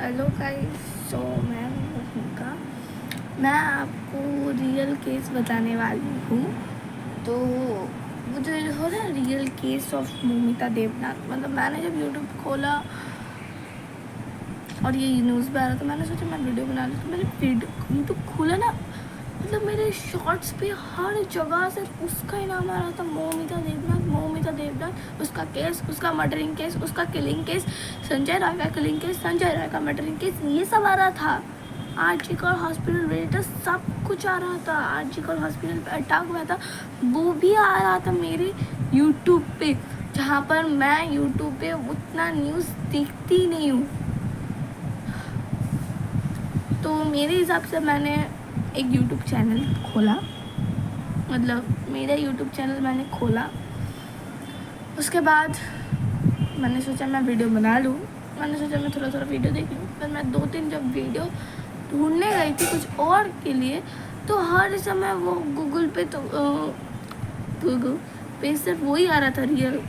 Hello guys, सो मैं हूँ भूमिका। मैं आपको रियल केस बताने वाली हूँ। तो वो जो हो रहा है real case of Moumita Debnath, मतलब मैंने जब यूट्यूब खोला और ये न्यूज़ पे आ रहा था, मैंने सोचा मैं वीडियो बना लूँ। तो मैंने यूट्यूब खोला ना, मतलब मेरे शॉर्ट्स पे हर जगह सिर्फ उसका ही नाम आ रहा था, मौमिता देवनाथ, मौमिता देवनाथ। उसका केस, उसका मर्डरिंग केस, उसका किलिंग केस, संजय राय का किलिंग केस, संजय राय का मर्डरिंग केस, ये सब आ रहा था। आर्जिकल हॉस्पिटल रिलेटेड सब कुछ आ रहा था। आर्जिकल हॉस्पिटल पे अटैक हुआ था, वो भी आ रहा था मेरे यूट्यूब पे, जहाँ पर मैं यूट्यूब पे उतना न्यूज़ देखती नहीं हूँ। तो मेरे हिसाब से मैंने एक यूट्यूब चैनल खोला, मतलब मेरा यूट्यूब चैनल मैंने खोला। उसके बाद मैंने सोचा मैं वीडियो बना लूँ। मैंने सोचा मैं थोड़ा वीडियो देख लूँ। फिर मैं 2-3 जब वीडियो ढूंढने गई थी कुछ और के लिए, तो हर समय वो गूगल पे सिर्फ वही आ रहा था, real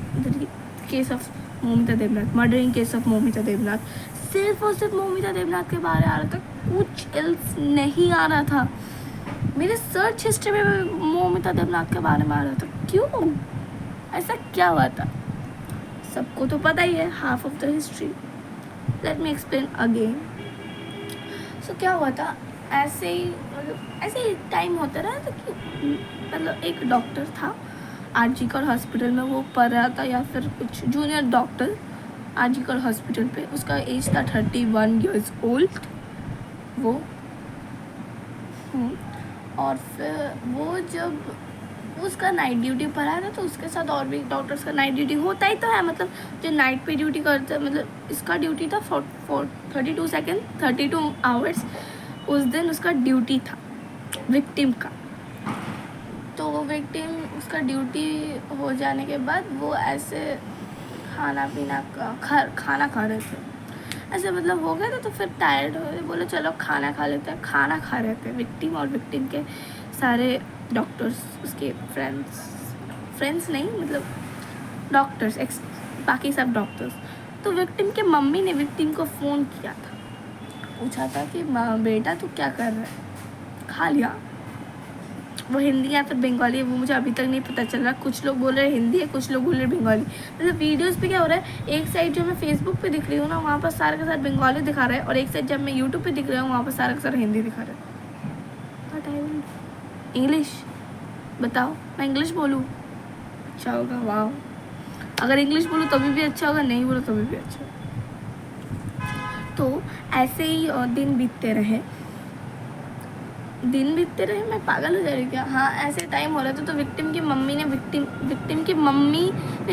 case of Moumita Debnath, murdering case of Moumita Debnath. सिर्फ और सिर्फ मौमिता देवनाथ के बारे आ रहा था, कुछ एल्स नहीं आ रहा था। मेरे सर्च हिस्ट्री में मौमिता देवनाथ के बारे में आ रहा था। क्यों, ऐसा क्या हुआ था? सबको तो पता ही है half of the history. Let me explain again. So क्या हुआ था, ऐसे ही टाइम होता रहा था कि मतलब एक डॉक्टर था आर्जिकल हॉस्पिटल में, वो पढ़ रहा था या फिर कुछ जूनियर डॉक्टर आर्जिकल हॉस्पिटल पे। उसका एज था 31 ईयर्स ओल्ड वो। और फिर वो जब उसका नाइट ड्यूटी पर आया था, तो उसके साथ और भी डॉक्टर्स का नाइट ड्यूटी होता ही तो है, मतलब जो नाइट पे ड्यूटी करते हैं। मतलब इसका ड्यूटी था 32 आवर्स उस दिन उसका ड्यूटी था विक्टिम का। तो वो विक्टिम, उसका ड्यूटी हो जाने के बाद वो ऐसे खाना खा रहे थे, ऐसे मतलब हो गया था। तो फिर टायर्ड हो गए, बोले चलो खाना खा लेते हैं। खाना खा रहे थे विक्टिम और विक्टिम के सारे डॉक्टर्स, उसके फ्रेंड्स नहीं, मतलब डॉक्टर्स, बाकी सब डॉक्टर्स। तो विक्टिम के मम्मी ने विक्टिम को फ़ोन किया था, पूछा था कि बेटा तू क्या कर रहा है, खा लिया? वो हिंदी या फिर बंगाली है, वो मुझे अभी तक नहीं पता चल रहा। कुछ लोग बोल रहे हैं हिंदी है, कुछ लोग बोल रहे हैं बंगाली। मतलब वीडियोस पे क्या हो रहा है, एक साइड जो मैं फेसबुक पे दिख रही हूँ ना, वहाँ पर सारे के साथ बंगाली दिखा रहा है, और एक साइड जब मैं यूट्यूब पे दिख रहा हूँ, वहाँ पर सारा के सारा हिंदी दिखा रहा है। बट आई इंग्लिश, बताओ मैं इंग्लिश बोलूँ अच्छा होगा? वाह, अगर इंग्लिश बोलूँ तभी भी अच्छा होगा, नहीं बोलो तभी भी अच्छा होगा। तो ऐसे ही दिन बीतते रहे, मैं पागल हो जा रही क्या? हाँ, ऐसे टाइम हो रहा था। तो विक्टिम की मम्मी ने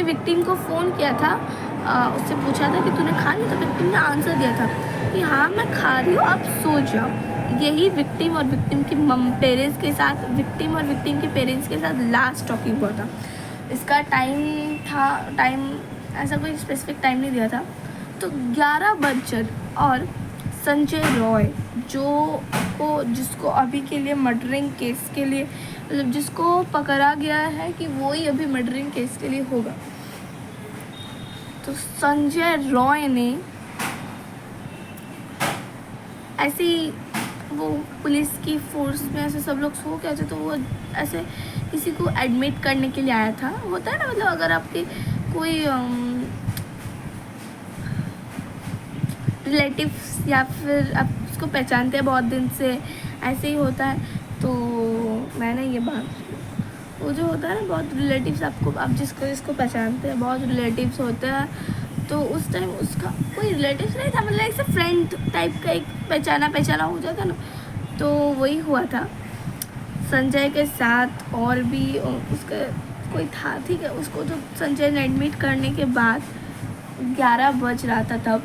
विक्टिम को फ़ोन किया था, उससे पूछा था कि तूने खा लिया? तो विक्टिम ने आंसर दिया था कि हाँ मैं खा रही हूँ, आप सो जाओ। यही विक्टिम और विक्टिम के पेरेंट्स के साथ लास्ट टॉकिंग हुआ था। इसका टाइम ऐसा कोई स्पेसिफिक टाइम नहीं दिया था। तो 11 बजे, और संजय रॉय जिसको अभी के लिए मर्डरिंग केस के लिए, मतलब जिसको पकड़ा गया है कि वो ही अभी मर्डरिंग केस के लिए होगा। तो संजय रॉय ने ऐसे ही, वो पुलिस की फोर्स में ऐसे सब लोग सो गए थे, तो वो ऐसे किसी को एडमिट करने के लिए आया था। होता है ना, मतलब अगर आपके कोई रिलेटिव्स या फिर आप उसको पहचानते हैं बहुत दिन से, ऐसे ही होता है। तो मैंने ये बात, वो जो होता है ना बहुत रिलेटिव्स, आप जिसको पहचानते हैं, बहुत रिलेटिव्स होते हैं। तो उस टाइम उसका कोई रिलेटिव्स नहीं था, मतलब एक फ्रेंड टाइप का, एक पहचाना हो जाता ना। तो वही हुआ था संजय के साथ। और भी उसका कोई था, ठीक है। उसको जो संजय ने एडमिट करने के बाद 11 बज रहा था तब,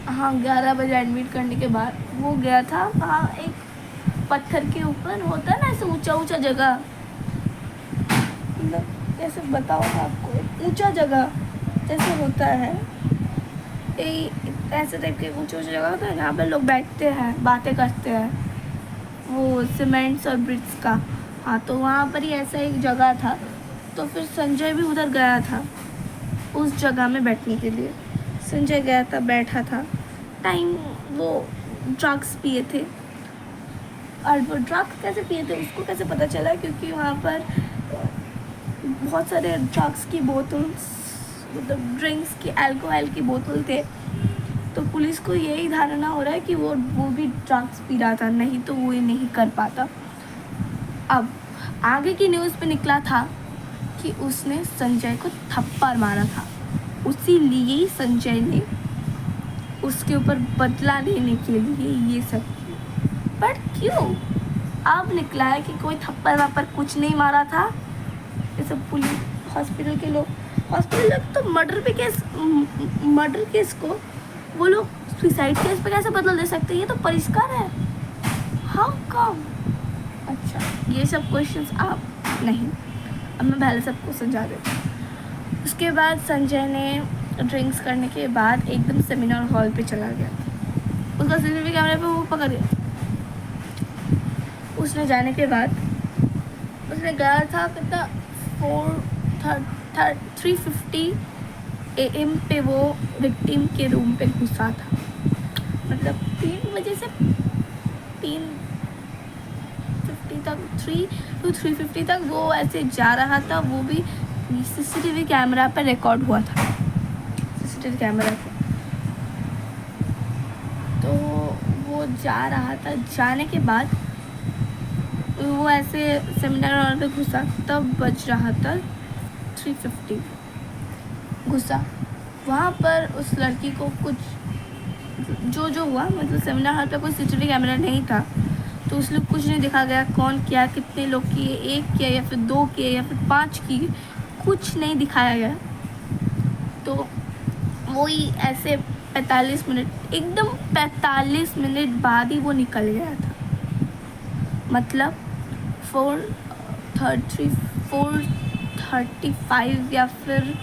हाँ 11 बजे एडमिट करने के बाद वो गया था वहाँ, एक पत्थर के ऊपर होता है ना ऐसे ऊंचा जगह, मतलब कैसे बताओ आपको, ऊंचा जगह जैसे होता है, ऐसे टाइप के ऊंचा जगह होता है जहाँ पे लोग बैठते हैं, बातें करते हैं, वो सीमेंट्स और ब्रिक्स का। हाँ, तो वहाँ पर ही ऐसा एक जगह था। तो फिर संजय भी उधर गया था उस जगह में बैठने के लिए। संजय गया था, बैठा था। टाइम वो ड्रग्स पिए थे। और वो ड्रग्स कैसे पिए थे उसको कैसे पता चला, क्योंकि वहाँ पर बहुत सारे ड्रग्स की बोतल्स, मतलब ड्रिंक्स की, अल्कोहल की बोतल थे। तो पुलिस को यही धारणा हो रहा है कि वो भी ड्रग्स पी रहा था, नहीं तो वो ये नहीं कर पाता। अब आगे की न्यूज़ पे निकला था कि उसने संजय को थप्पड़ मारा था, इसीलिए ही संजय ने उसके ऊपर बदला लेने के लिए ये सब किया। बट क्यों? अब निकला है कि कोई थप्पड़ वापड़ कुछ नहीं मारा था। ये सब पुलिस, हॉस्पिटल के लोग, हॉस्पिटल लोग तो मर्डर केस को वो लोग सुसाइड केस पे कैसे बदल दे सकते हैं? ये तो परिष्कार है। How come? अच्छा, ये सब क्वेश्चंस आप नहीं, अब मैं पहले सबको समझा देती हूँ। उसके बाद संजय ने ड्रिंक्स करने के बाद एकदम सेमिनार हॉल पे चला गया था। उसका सीसीटीवी कैमरे पे वो पकड़ गया। उसने जाने के बाद उसने गया था कितना 3:50 AM पे वो विक्टिम के रूम पे घुसा था। मतलब 3 बजे से 3:50 तक, 3 to 3:50 तक वो ऐसे जा रहा था। वो भी सीसीटीवी कैमरा पर रिकॉर्ड हुआ था, सीसीटीवी कैमरा पे। तो वो जा रहा था, जाने के बाद वो ऐसे सेमिनार हॉल पे घुसा, तब बज रहा था 3:50। घुसा वहाँ पर, उस लड़की को कुछ जो हुआ, मतलब सेमिनार हॉल पे कोई सीसीटीवी कैमरा नहीं था, तो उसमें कुछ नहीं दिखा गया कौन किया, कितने लोग किए, 1 किया या फिर 2 किए या फिर 5 किए, कुछ नहीं दिखाया गया। तो वही ऐसे 45 मिनट, एकदम 45 मिनट बाद ही वो निकल गया था। मतलब 4:35 या फिर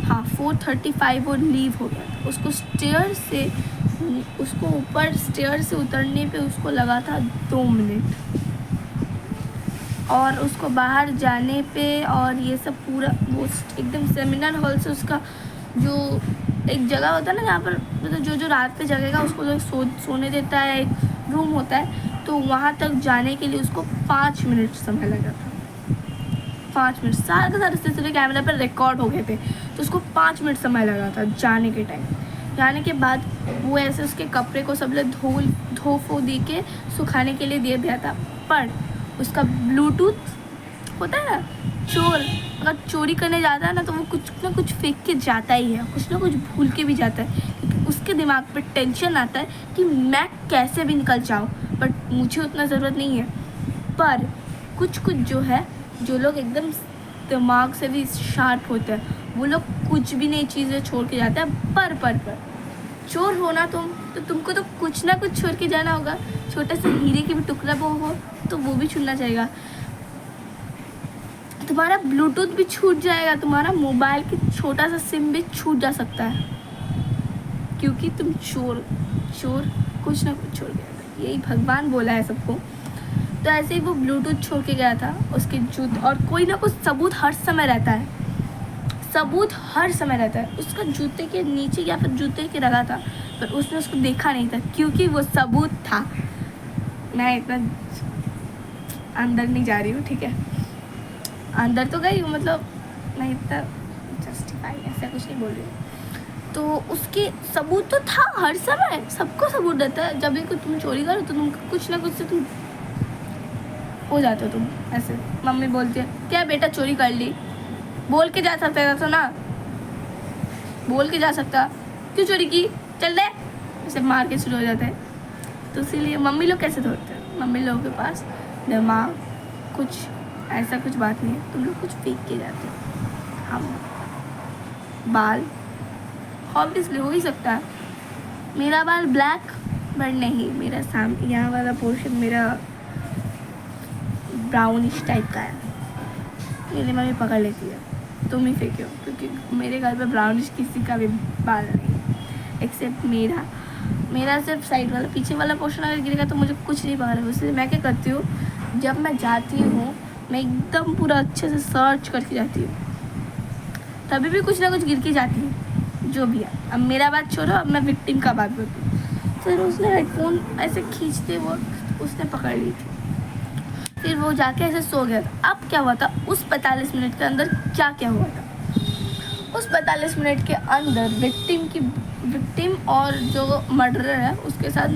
4:35 वो लीव हो गया था। उसको ऊपर स्टेयर से उतरने पे उसको लगा था 2 मिनट, और उसको बाहर जाने पे, और ये सब पूरा वो एकदम सेमिनार हॉल से उसका जो एक जगह होता है ना जहाँ पर मतलब जो रात पे जगेगा उसको जो सोने देता है, एक रूम होता है, तो वहाँ तक जाने के लिए उसको 5 मिनट समय लगा था। 5 मिनट, सारे के सारे सीसीटीवी कैमरा पर रिकॉर्ड हो गए थे, तो उसको 5 मिनट समय लगा था जाने के टाइम। जाने के बाद वो ऐसे उसके कपड़े को सब लोग धो दे के सुखाने के लिए दे दिया था। पर उसका ब्लूटूथ होता है ना, चोर अगर चोरी करने जाता है ना तो वो कुछ ना कुछ फेंक के जाता ही है, कुछ ना कुछ भूल के भी जाता है, क्योंकि उसके दिमाग पे टेंशन आता है कि मैं कैसे भी निकल जाऊँ, बट मुझे उतना ज़रूरत नहीं है। पर कुछ जो है, जो लोग एकदम दिमाग से भी शार्प होते हैं, वो लोग कुछ भी नई चीज़ें छोड़ के जाते हैं। पर चोर होना तो तुमको तो कुछ ना कुछ छोड़ के जाना होगा। छोटा सा हीरे की भी टुकड़ा वो हो तो वो भी छूटना चाहिए। तुम्हारा ब्लूटूथ भी छूट जाएगा, तुम्हारा मोबाइल की छोटा सा सिम भी छूट जा सकता है, क्योंकि तुम चोर कुछ ना कुछ छोड़ गया। यही भगवान बोला है सबको। तो ऐसे ही वो ब्लूटूथ छोड़ के गया था, उसके जूते, और कोई ना कुछ सबूत हर समय रहता है, उसका जूते के नीचे या फिर जूते के रखा था, पर उसने उसको देखा नहीं था, क्योंकि वो सबूत था। मैं इतना अंदर नहीं जा रही हूँ, ठीक है, अंदर तो गई हूँ, मतलब मैं इतना जस्टिफाई ऐसा कुछ नहीं बोल रही हूँ। तो उसके सबूत तो था, हर समय सबको सबूत रहता है। जब भी कुछ तुम चोरी करो तो तुम कुछ ना कुछ से तुम हो जाते हो। तुम ऐसे मम्मी बोलती है क्या बेटा चोरी कर ली, बोल के जा सकता था ना, बोल के जा सकता, क्यों चोरी की, चल दे, ऐसे मार के शुरू हो जाता है। तो इसीलिए मम्मी लोग कैसे धोते हैं, मम्मी लोगों के पास दिमाग कुछ ऐसा कुछ बात नहीं है, तुम लोग कुछ फेंक के जाते हो। हम बाल ऑब्वियसली हो ही सकता है, मेरा बाल ब्लैक बट नहीं, मेरा यहाँ वाला पोर्शन मेरा ब्राउनिश टाइप का है। मेरी मम्मी पकड़ लेती है, तुम ही फेंके हो, क्योंकि मेरे घर पे ब्राउनिश किसी का भी बाल नहीं, एक्सेप्ट मेरा सिर्फ साइड वाला, पीछे वाला पोर्शन अगर गिरेगा तो मुझे कुछ नहीं पकड़ा। इसलिए मैं क्या करती हूँ, जब मैं जाती हूँ मैं एकदम पूरा अच्छे से सर्च करके जाती हूँ, तभी भी कुछ ना कुछ गिर के जाती है, जो भी है। अब मेरा बात छोड़ो, अब मैं विक्टिम का बात बोलती हूँ। फिर उसने हेडफोन ऐसे खींचते वक्त उसने पकड़ ली थी। फिर वो जाके ऐसे सो गया था। अब क्या हुआ था उस 45 मिनट के अंदर, क्या क्या हुआ था उस 45 मिनट के अंदर, विक्टिम और जो मर्डरर है उसके साथ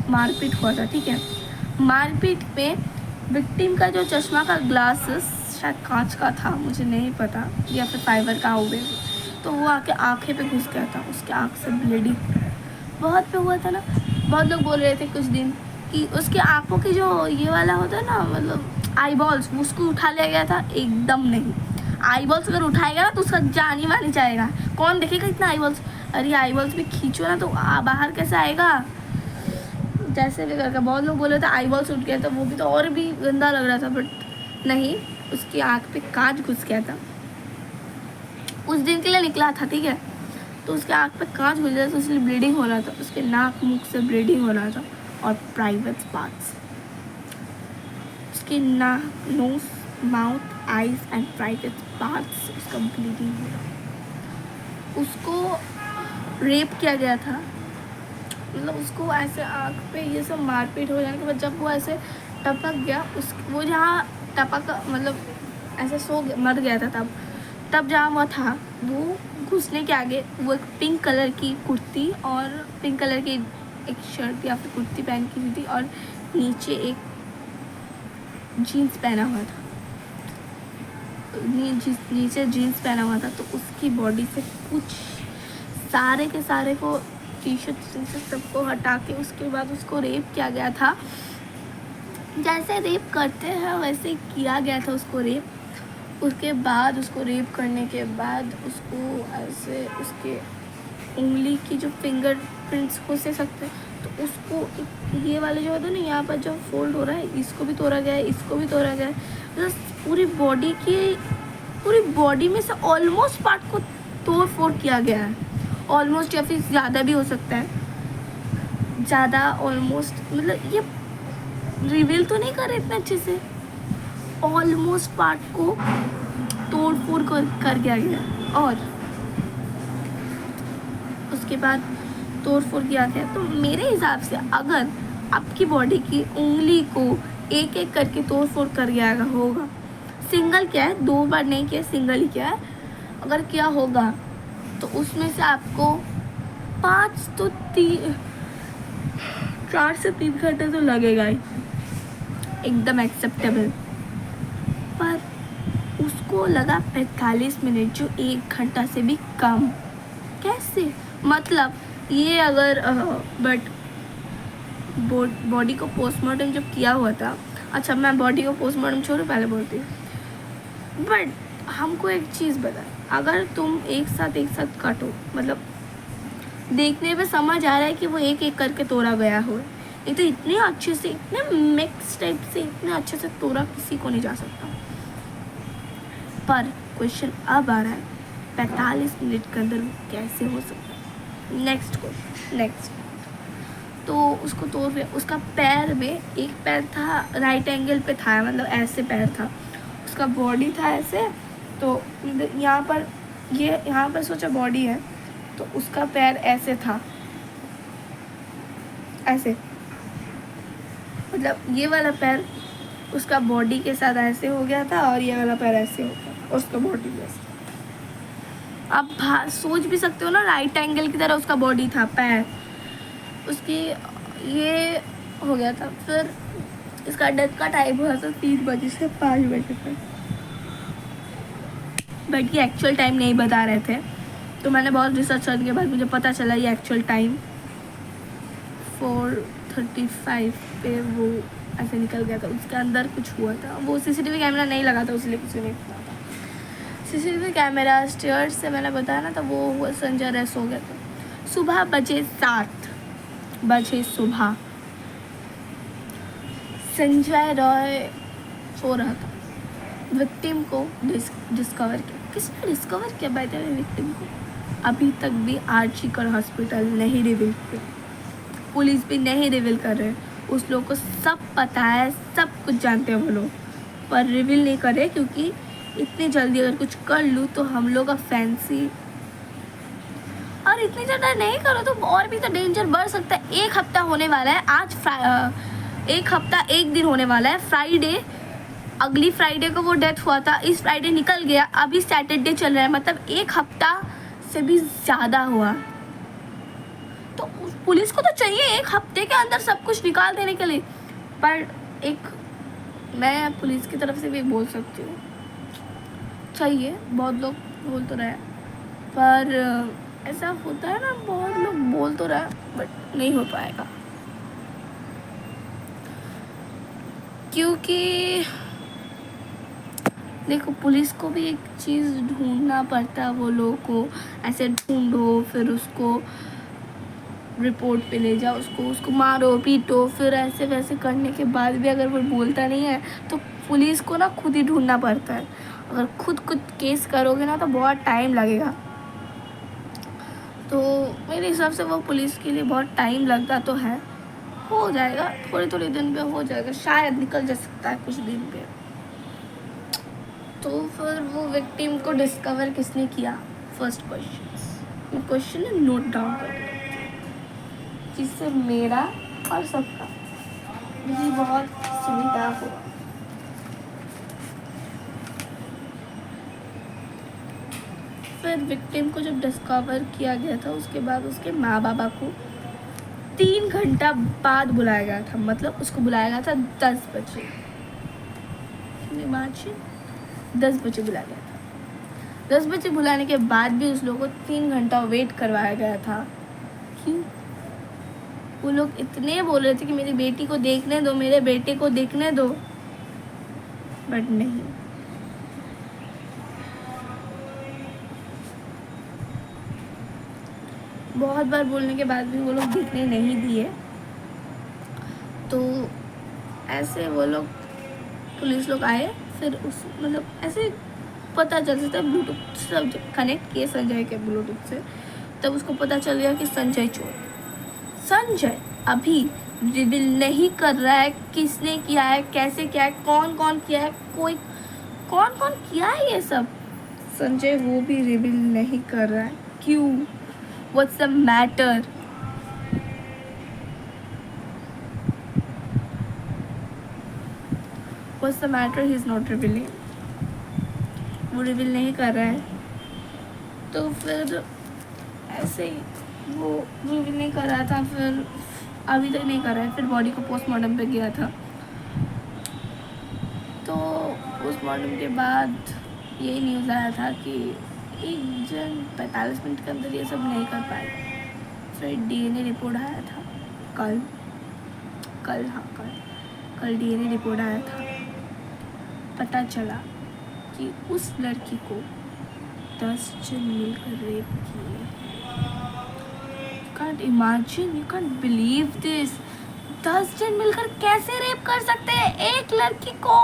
मारपीट हुआ था। ठीक है, मारपीट में विक्टिम का जो चश्मा का ग्लास शायद कांच का था, मुझे नहीं पता, या फिर फाइबर का हो गया, तो वो आके आंखें पे घुस गया था। उसके आँख से ब्लीडिंग बहुत पे हुआ था ना। बहुत लोग बोल रहे थे कुछ दिन कि उसके आंखों की जो ये वाला होता है ना, मतलब आई बॉल्स, उसको उठा लिया गया था। एकदम नहीं, आई बॉल्स अगर उठाएगा ना तो उसका जान ही मानी जाएगा। कौन देखेगा इतना आई बॉल्स? अरे आई बॉल्स भी खींचो ना तो बाहर कैसे आएगा? जैसे भी करके बहुत लोग बोले थे आई बॉल्स उठ गया था, वो भी तो और भी गंदा लग रहा था, बट नहीं, उसकी आँख पे कांच घुस गया था। उस दिन के लिए निकला था, ठीक है, तो उसके आँख पे कांच घुस गया था, इसलिए ब्लीडिंग हो रहा था। उसके नाक मुख से ब्लीडिंग हो रहा था और प्राइवेट पार्ट्स, उसके नाक, nose, mouth, eyes and private parts उसका ब्लीडिंग हो रहा। उसको रेप किया गया था, मतलब उसको ऐसे आँख पे ये सब मारपीट हो जाने के बाद जब वो ऐसे टपक गया, वो जहाँ टपक, मतलब ऐसे मर गया था, तब जहाँ वो था, वो घुसने के आगे वो एक पिंक कलर की कुर्ती और पिंक कलर की एक शर्ट या फिर कुर्ती पहन की हुई थी और नीचे एक जीन्स पहना हुआ था, नीचे जीन्स पहना हुआ था। तो उसकी बॉडी से कुछ सारे के सारे को टी शर्ट सबको हटा के उसके बाद उसको रेप किया गया था। जैसे रेप करते हैं वैसे किया गया था उसको रेप। उसके बाद उसको रेप करने के बाद उसको ऐसे उसके उंगली की जो फिंगरप्रिंट्स हो से सकते हैं, तो उसको ये वाले जो होता है ना, यहाँ पर जो फोल्ड हो रहा है, इसको भी तोड़ा गया है, इसको भी तोड़ा गया है, मतलब पूरी बॉडी में से ऑलमोस्ट पार्ट को तोड़ फोड़ किया गया है। ऑलमोस्ट, या फिर ज़्यादा भी हो सकता है, ज़्यादा ऑलमोस्ट, मतलब ये रिवील तो नहीं कर रहे इतने अच्छे से। ऑलमोस्ट पार्ट को तोड़ फोड़ कर दिया गया और उसके बाद तोड़ फोड़ किया गया। तो मेरे हिसाब से अगर आपकी बॉडी की उंगली को एक एक करके तोड़ फोड़ कर गया होगा, सिंगल क्या है, 2 बार नहीं किया, सिंगल ही किया है, अगर किया होगा तो उसमें से आपको 4 से 3 घंटे तो लगेगा ही, एकदम एक्सेप्टेबल। पर उसको लगा 45 मिनट, जो 1 घंटा से भी कम। कैसे? मतलब ये अगर बट बॉडी को पोस्टमार्टम जब किया हुआ था, अच्छा मैं बॉडी को पोस्टमार्टम छोड़ो, पहले बोलती हूँ, बट हमको एक चीज़ बता, अगर तुम एक साथ काटो, मतलब देखने पे समझ आ रहा है कि वो एक एक करके तोड़ा गया हो, नहीं तो इतने अच्छे से, इतने मिक्स टाइप से, इतने अच्छे से तोड़ा किसी को नहीं जा सकता। पर क्वेश्चन अब आ रहा है 45 मिनट के अंदर कैसे हो सकता है? नेक्स्ट तो उसको तोड़ दिया। उसका पैर में एक पैर था राइट एंगल पे था, मतलब ऐसे पैर था, उसका बॉडी था ऐसे, तो यहाँ पर सोचा बॉडी है, तो उसका पैर ऐसे था, ऐसे, मतलब ये वाला पैर उसका बॉडी के साथ ऐसे हो गया था और ये वाला पैर ऐसे हो गया और उसका बॉडी ऐसे। आप सोच भी सकते हो ना, राइट एंगल की तरह उसका बॉडी था, पैर उसकी ये हो गया था। फिर इसका डेथ का टाइम हुआ था 3 बजे से 5 बजे तक, बट ये एक्चुअल टाइम नहीं बता रहे थे, तो मैंने बहुत रिसर्च करने के बाद मुझे पता चला ये एक्चुअल टाइम 4:35 पे वो ऐसे निकल गया था। उसके अंदर कुछ हुआ था, वो सीसीटीवी कैमरा नहीं लगा था, इसलिए कुछ नहीं पता था। सीसीटीवी कैमरा स्टेयर्स से मैंने बताया ना, तो वो हुआ संजय रेस्ट हो गया था। सुबह बजे 7 बजे सुबह संजय रॉय सो रहा था। विक्टिम को डिस्कवर किया। किसने डिस्कवर किया बाय द वे विक्टिम को? अभी तक भी आर्चीकर हॉस्पिटल नहीं रिवील किया, पुलिस भी नहीं रिवील कर रहे। उस लोग को सब पता है, सब कुछ जानते हैं वो लोग, पर रिवील नहीं कर रहे, क्योंकि इतनी जल्दी अगर कुछ कर लूँ तो हम लोग का फैंसी और इतनी ज़्यादा नहीं करो तो और भी तो डेंजर बढ़ सकता है। 1 हफ्ता होने वाला है आज, 1 हफ्ता 1 दिन होने वाला है, फ्राइडे, अगली फ्राइडे को वो डेथ हुआ था, इस फ्राइडे निकल गया, अभी सैटरडे चल रहा है, मतलब 1 हफ्ता से भी ज़्यादा हुआ। तो पुलिस को तो चाहिए 1 हफ्ते के अंदर सब कुछ निकाल देने के लिए, पर एक मैं पुलिस की तरफ से भी बोल सकती हूँ, चाहिए, बहुत लोग बोल तो रहे, पर ऐसा होता है ना, बहुत लोग बोल तो रहे बट नहीं हो पाएगा, क्योंकि देखो पुलिस को भी एक चीज़ ढूंढना पड़ता है, वो लोगों को ऐसे ढूंढो, फिर उसको रिपोर्ट पे ले जाओ, उसको मारो पीटो, फिर ऐसे वैसे करने के बाद भी अगर वो बोलता नहीं है तो पुलिस को ना खुद ही ढूंढना पड़ता है। अगर खुद केस करोगे ना तो बहुत टाइम लगेगा, तो मेरे हिसाब से वो पुलिस के लिए बहुत टाइम लगता तो है, हो जाएगा, थोड़े दिन पे हो जाएगा, शायद निकल जा सकता है कुछ दिन पे। तो फिर वो विक्टिम को डिस्कवर किसने किया, फर्स्ट क्वेश्चन है, नोट डाउन कर लो, जिससे मेरा और सबका मुझे बहुत सुविधा हो। फिर विक्टिम को जब डिस्कवर किया गया था उसके बाद उसके माँ बाबा को 3 घंटा बाद बुलाया गया था, मतलब उसको बुलाया गया था 10 बजे, 10 बजे बुलाया गया था। 10 बजे बुलाने के बाद भी उस लोगों को 3 घंटा वेट करवाया गया था। क्यों? वो लोग इतने बोल रहे थे कि मेरी बेटी को देखने दो, मेरे बेटे को देखने दो, बट नहीं। बहुत बार बोलने के बाद भी वो लोग देखने नहीं दिए, तो ऐसे वो लोग पुलिस लोग आए, फिर उस मतलब ऐसे पता चल सकता है, ब्लूटूथ सब कनेक्ट किए संजय के ब्लूटूथ से, तब उसको पता चल गया कि संजय चोर। संजय अभी रिवील नहीं कर रहा है किसने किया है, कैसे किया है, कौन किया है, कौन किया है ये सब, संजय वो भी रिवील नहीं कर रहा है। क्यों? What's the matter? What's the matter? He is not revealing. वो रिवील नहीं कर रहा है, तो फिर ऐसे ही वो रिवील नहीं कर रहा था, फिर अभी तक नहीं कर रहा है। फिर बॉडी को पोस्टमार्टम पे गया था, तो पोस्टमार्टम के बाद यही न्यूज़ आया था कि 45 मिनट के अंदर ये सब नहीं कर पाएगा। फिर DNA रिपोर्ट आया था कल DNA रिपोर्ट आया था, पता चला कि उस लड़की को 10 जन मिलकर रेप किए। Can't imagine, you can't believe this. 10 जन मिलकर कैसे रेप कर सकते हैं एक लड़की को?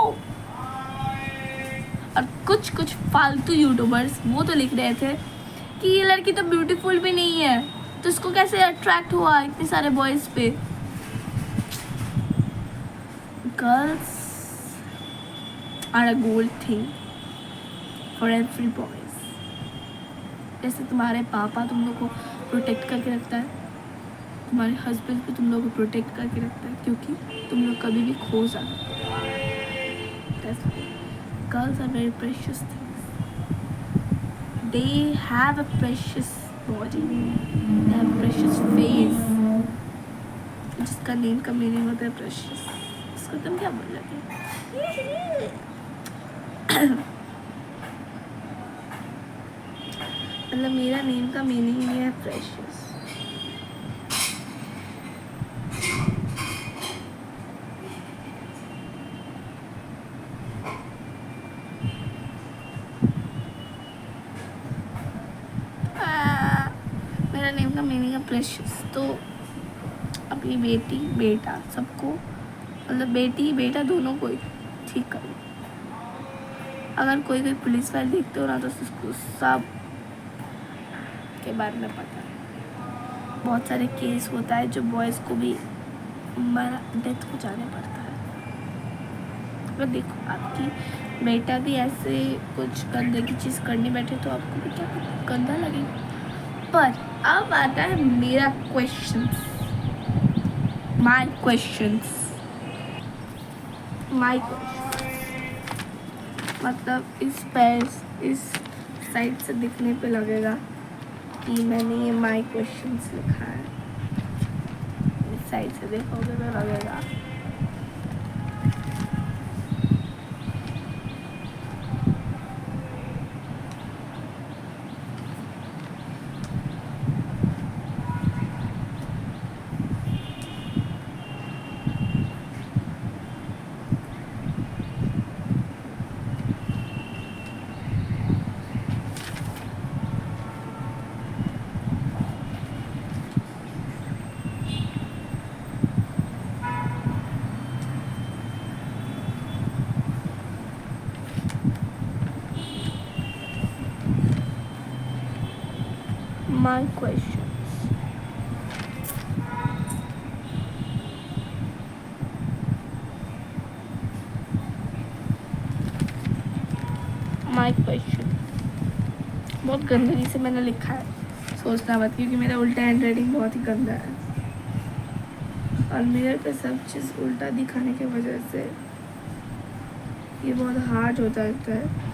और कुछ फालतू यूट्यूबर्स वो तो लिख रहे थे कि ये लड़की तो ब्यूटीफुल भी नहीं है, तो इसको कैसे अट्रैक्ट हुआ इतने सारे बॉयज़ पे। Girls are a gold thing for every boys. जैसे तुम्हारे पापा तुम लोग को प्रोटेक्ट करके रखता है, तुम्हारे हस्बैंड भी तुम लोग को प्रोटेक्ट करके रखता है, क्योंकि तुम लोग कभी भी खो सकते हो। Girls are very precious things. They have a precious body. They have a precious face. जिसका नेम का मीनिंग होता है precious. इसको तुम क्या बोल रहे थे? मतलब मेरा नेम का मीनिंग ही है precious. मेरा नेम का मीनिंग है प्रेशियस। तो अपनी बेटी बेटा सबको, मतलब बेटी बेटा दोनों को ही ठीक कर लो। अगर कोई पुलिस फाइल देखते हो ना तो उसको सब के बारे में पता है। बहुत सारे केस होता है जो बॉयज़ को भी डेथ हो जाने पड़ता है। अगर देखो आपकी बेटा भी ऐसे कुछ गंदे की चीज़ करने बैठे तो आपको भी क्या गंदा लगेगा, पर अब आता है मेरा क्वेश्चन, माई क्वेश्चन। मतलब इस साइड से दिखने पे लगेगा कि मैंने ये माई क्वेश्चंस लिखा है, इस साइड से देखोगे तो लगेगा। My questions. My question. बहुत गंदगी से मैंने लिखा है, सोचना मत, क्योंकि मेरा उल्टा हैंड राइटिंग बहुत ही गंदा है और मिरर पे सब चीज़ उल्टा दिखाने की वजह से ये बहुत हार्ड हो जाता है।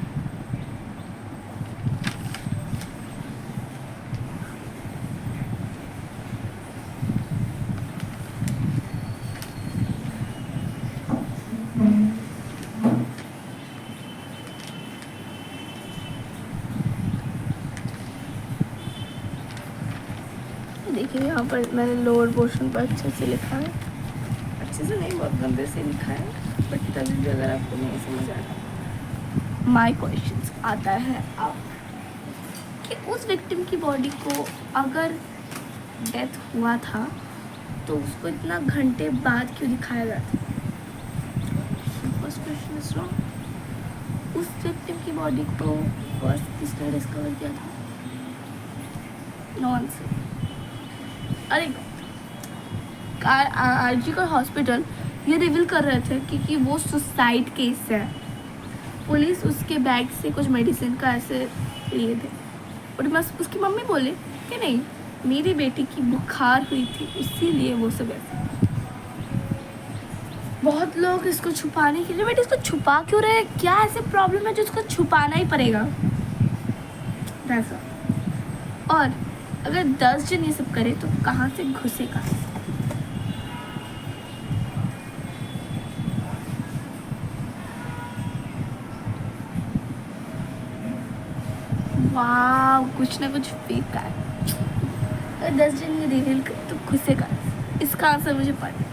देखिए यहाँ पर मैंने लोअर पोर्शन पर अच्छे से लिखा है, अच्छे से नहीं, बहुत गंदे से लिखा है, बट तभी भी अगर आपको नहीं समझ आ रहा। माई क्वेश्चंस आता है अब कि उस विक्टिम की बॉडी को अगर डेथ हुआ था तो उसको इतना घंटे बाद क्यों दिखाया जाता है? First question is wrong. उस विक्टिम की बॉडी को फर्स्ट किसने डिस्कवर किया था? No answer. अरे आरजी का हॉस्पिटल ये रिवील कर रहे थे कि वो सुसाइड केस है। पुलिस उसके बैग से कुछ मेडिसिन का ऐसे लिए थे और बस उसकी मम्मी बोले कि नहीं, मेरी बेटी की बुखार हुई थी इसीलिए वो सब ऐसे। बहुत लोग इसको छुपाने के लिए, बेटे इसको छुपा क्यों रहे? क्या ऐसे प्रॉब्लम है जो इसको छुपाना ही पड़ेगा? ऐसा। और अगर 10 जन ये सब करे तो कहाँ से घुसेगा? वाह, कुछ ना कुछ फेक है। अगर 10 जन ये रिवील करे तो घुसेगा, इसका आंसर मुझे पता है।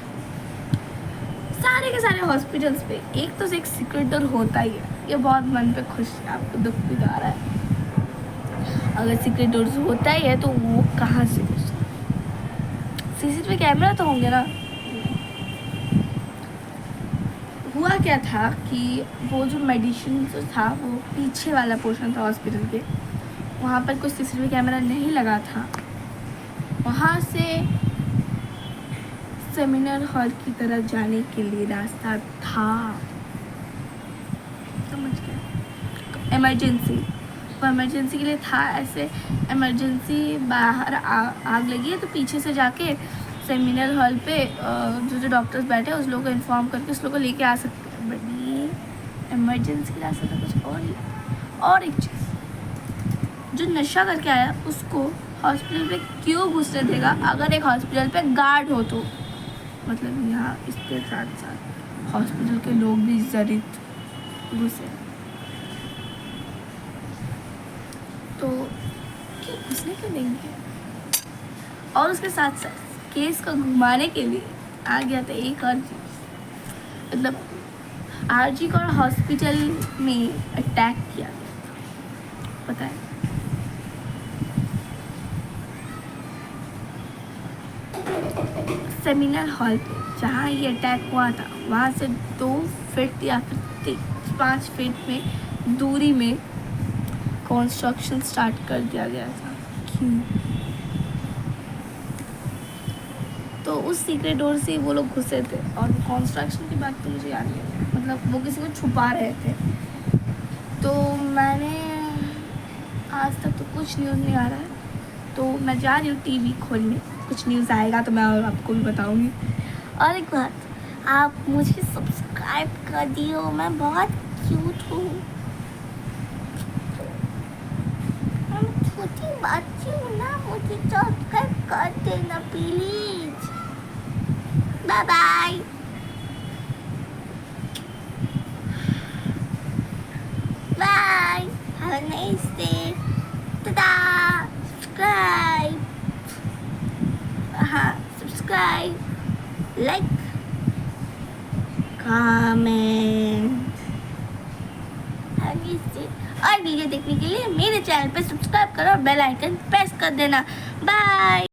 सारे के सारे हॉस्पिटल्स पे एक तो एक सीक्रेट डोर होता ही है। ये बहुत मन पे खुश है, आपको दुख भी आ रहा है। अगर सीक्रेट डोर होता ही है तो वो कहाँ से घुसे? सीसीटीवी कैमरा तो होंगे ना। हुआ क्या था कि वो जो मेडिसिन जो था वो पीछे वाला पोर्शन था हॉस्पिटल के, वहाँ पर कोई सीसीटीवी कैमरा नहीं लगा था। वहाँ से सेमिनार हॉल की तरफ जाने के लिए रास्ता था, समझ गए? इमरजेंसी के लिए था। ऐसे इमरजेंसी बाहर आग लगी है तो पीछे से जाके सेमिनार हॉल पे जो डॉक्टर्स बैठे उस लोगों को इन्फॉर्म करके उस लोगों को लेके आ सकते हैं। बट ये इमरजेंसी के रास्ते तो कुछ और ही। और एक चीज़, जो नशा करके आया उसको हॉस्पिटल पे क्यों घुसने देगा? अगर एक हॉस्पिटल पे गार्ड हो तो मतलब यहाँ इसके साथ साथ हॉस्पिटल के लोग भी जरूर घुसे, तो क्यों घुसने क्यों देंगे? और उसके साथ साथ केस को घुमाने के लिए आ गया था एक और चीज़, मतलब आरजी को हॉस्पिटल में अटैक किया गया था, पता है? सेमिनार हॉल पे जहाँ ये अटैक हुआ था वहाँ से 2 फीट या फिर 5 फीट में दूरी में कंस्ट्रक्शन स्टार्ट कर दिया गया था। क्यों? तो उस सीक्रेट डोर से वो लोग घुसे थे। और कंस्ट्रक्शन की बात तो मुझे याद नहीं है, मतलब वो किसी को छुपा रहे थे। तो मैंने आज तक तो कुछ न्यूज़ नहीं आ रहा है, तो मैं जा रही हूँ टीवी खोलने, कुछ न्यूज़ आएगा तो मैं आपको भी बताऊँगी। और एक बात, आप मुझे सब्सक्राइब कर दियो, मैं बहुत क्यूट हूँ, मैं छोटी बच्ची हूँ ना, मुझे सब्सक्राइब कर देना please. Bye bye. Bye, have a nice day. टाटा। सब्सक्राइब, हाँ सब्सक्राइब, लाइक, कमेंट, और वीडियो देखने के लिए मेरे चैनल पे सब्सक्राइब करो और बेल आइकन प्रेस कर देना। बाय।